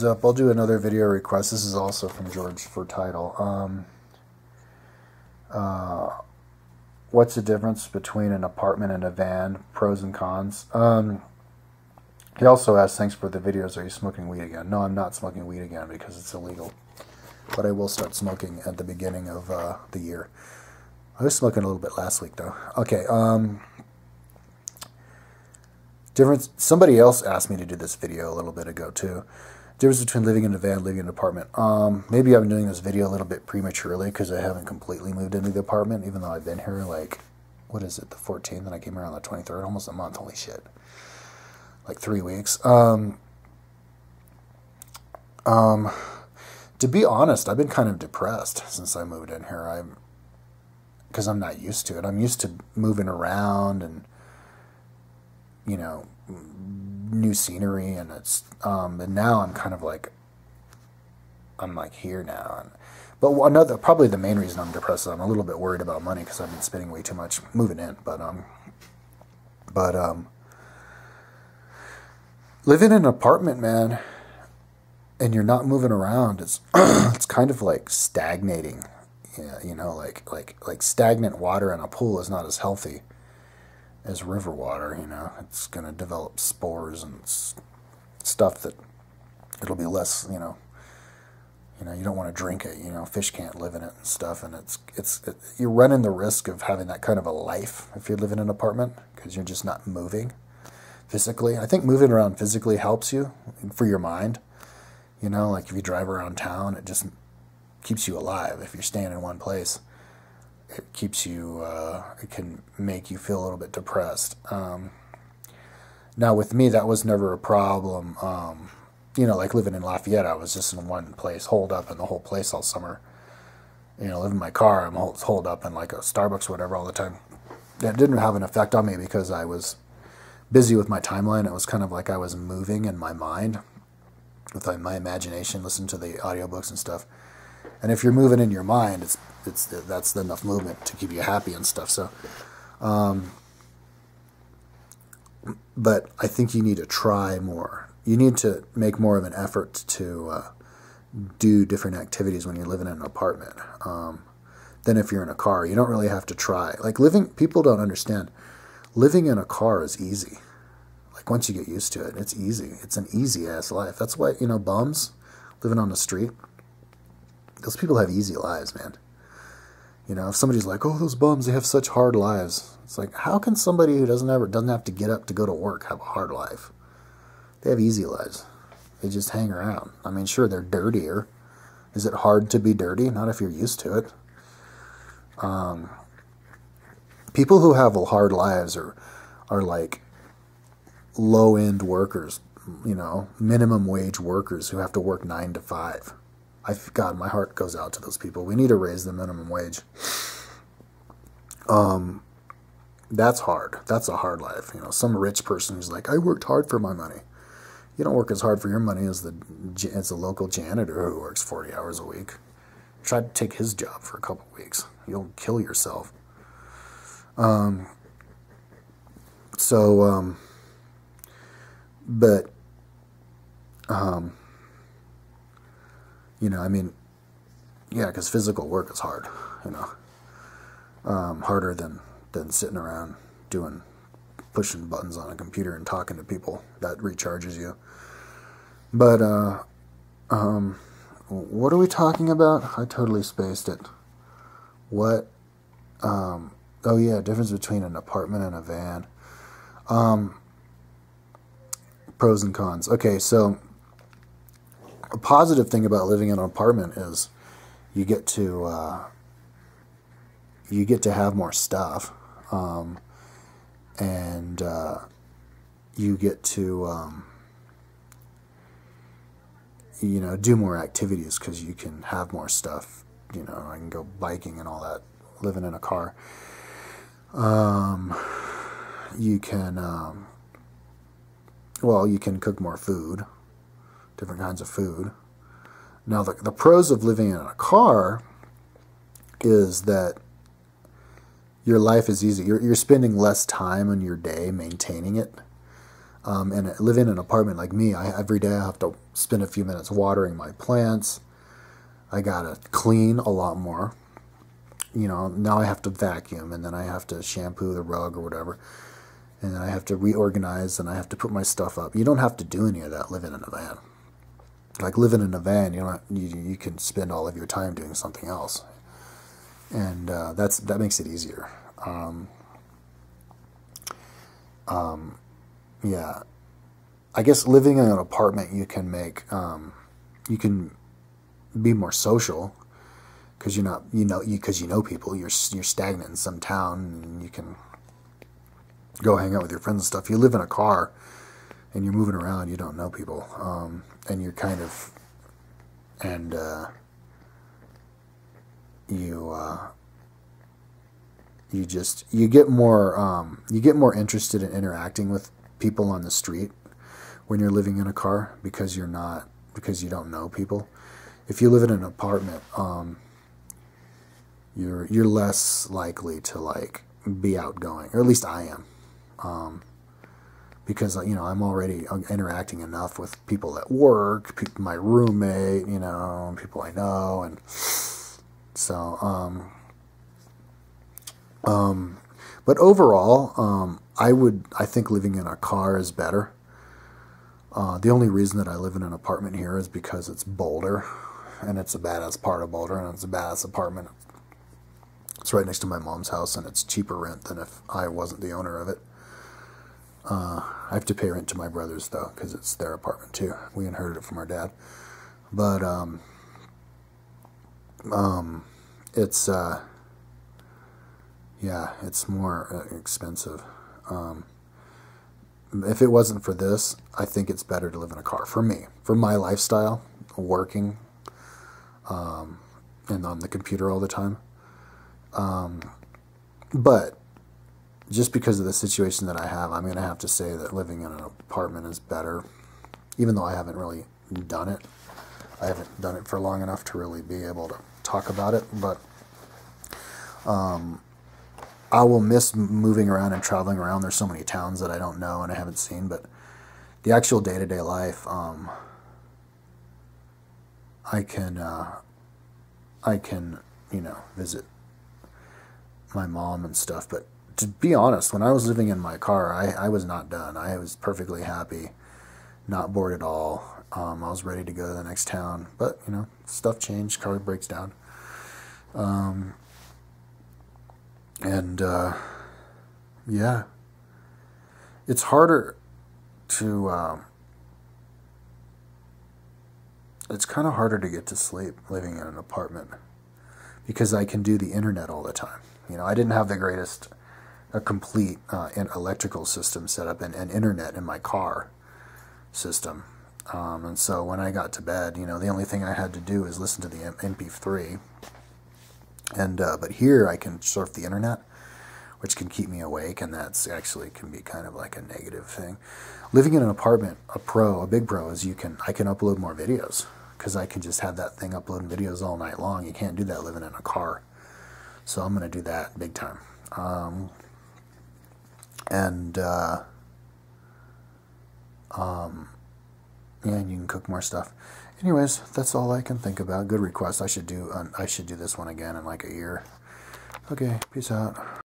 Up, I'll do another video request. This is also from George for title. What's the difference between an apartment and a van? Pros and cons. He also asked, thanks for the videos. Are you smoking weed again? No, I'm not smoking weed again because it's illegal. But I will start smoking at the beginning of the year. I was smoking a little bit last week though. Okay. Difference. Somebody else asked me to do this video a little bit ago too. Difference between living in a van, living in an apartment. Maybe I'm doing this video a little bit prematurely because I haven't completely moved into the apartment, even though I've been here like, what is it, the 14th, and I came here on the 23rd, almost a month, holy shit. Like 3 weeks. To be honest, I've been kind of depressed since I moved in here. Because I'm not used to it. I'm used to moving around and, you know, new scenery, and it's and now I'm kind of like here now. But probably the main reason I'm depressed is I'm a little bit worried about money because I've been spending way too much moving in. But living in an apartment, man, and you're not moving around, it's it's kind of like stagnating. Yeah, you know, like stagnant water in a pool is not as healthy as river water. You know, it's gonna develop spores and stuff that it'll be less. You don't want to drink it. You know, fish can't live in it and stuff. And you're running the risk of having that kind of a life if you live in an apartment because you're just not moving physically. I think moving around physically helps you for your mind. You know, like if you drive around town, it just keeps you alive. If you're staying in one place, it keeps you, it can make you feel a little bit depressed. Now with me, that was never a problem. You know, like living in Lafayette, I was just in one place, holed up in the whole place all summer. You know, living in my car, I'm holed up in like a Starbucks or whatever all the time. That didn't have an effect on me because I was busy with my timeline. It was kind of like I was moving in my mind with my imagination, listening to the audiobooks and stuff. And if you're moving in your mind, that's enough movement to keep you happy and stuff. So, but I think you need to try more. You need to make more of an effort to do different activities when you're living in an apartment than if you're in a car. You don't really have to try. Like people don't understand. Living in a car is easy. Like once you get used to it, it's easy. It's an easy-ass life. That's why, bums living on the street, those people have easy lives, man. If somebody's like, oh, those bums, they have such hard lives. It's like, how can somebody who doesn't have to get up to go to work have a hard life? They have easy lives. They just hang around. I mean, sure, they're dirtier. Is it hard to be dirty? Not if you're used to it. People who have hard lives are like low-end workers, minimum wage workers who have to work 9 to 5. God, my heart goes out to those people. We need to raise the minimum wage. That's hard. That's a hard life. Some rich person who's like, I worked hard for my money. You don't work as hard for your money as the local janitor who works 40 hours a week. Try to take his job for a couple of weeks. You'll kill yourself. Because physical work is hard, harder than sitting around pushing buttons on a computer and talking to people. That recharges you. But, what are we talking about? I totally spaced it. What, oh yeah, difference between an apartment and a van. Pros and cons. Okay, so a positive thing about living in an apartment is you get to have more stuff, and you get to do more activities because you can have more stuff. I can go biking and all that. Living in a car, you can you can cook more food, different kinds of food. Now, the pros of living in a car is that your life is easy. You're spending less time in your day maintaining it. And living in an apartment like me, every day I have to spend a few minutes watering my plants. I gotta clean a lot more. You know, now I have to vacuum, and then I have to shampoo the rug or whatever, and then I have to reorganize, and I have to put my stuff up. You don't have to do any of that living in a van. Like living in a van, you can spend all of your time doing something else, and that makes it easier. Yeah, I guess living in an apartment you can you can be more social because because you know people. You're stagnant in some town, and you can go hang out with your friends and stuff. You live in a car and you're moving around, you don't know people, and you're kind of you get more interested in interacting with people on the street when you're living in a car because you don't know people. If you live in an apartment, you're less likely to like be outgoing, or at least I am, because I'm already interacting enough with people at work, my roommate, people I know, and so but overall, I think living in a car is better. The only reason that I live in an apartment here is because it's Boulder, and it's a badass part of Boulder, and it's a badass apartment. It's right next to my mom's house, and it's cheaper rent than if I wasn't the owner of it. I have to pay rent to my brothers, though, because it's their apartment, too. We inherited it from our dad. But, it's, yeah, it's more expensive. If it wasn't for this, I think it's better to live in a car. For me. For my lifestyle, working, and on the computer all the time. But just because of the situation that I have, I'm going to have to say that living in an apartment is better, even though I haven't really done it. I haven't done it for long enough to really be able to talk about it, but I will miss moving around and traveling around. There's so many towns that I don't know and I haven't seen, but the actual day-to-day life, I can visit my mom and stuff. But to be honest, when I was living in my car, I was not done. I was perfectly happy, not bored at all. I was ready to go to the next town, but stuff changed. Car breaks down, and yeah, it's harder to. It's kind of harder to get to sleep living in an apartment because I can do the internet all the time. I didn't have the greatest, a complete electrical system set up and internet in my car system. And so when I got to bed, the only thing I had to do is listen to the MP3. And but here I can surf the internet, which can keep me awake, and that's actually can be kind of like a negative thing. Living in an apartment, a big pro is I can upload more videos because I can just have that thing uploading videos all night long. You can't do that living in a car. So I'm going to do that big time. Yeah, and you can cook more stuff. Anyways, that's all I can think about. Good request. I should do this one again in like a year. Okay, peace out.